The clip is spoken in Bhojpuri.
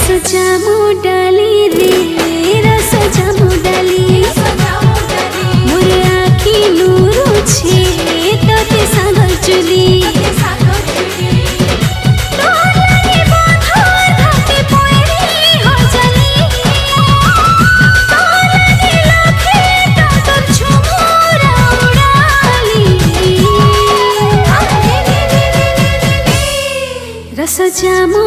जामु डाली रे रस जामु डाली मोर आखि लुरु छे तोते सागर चुली रस जामु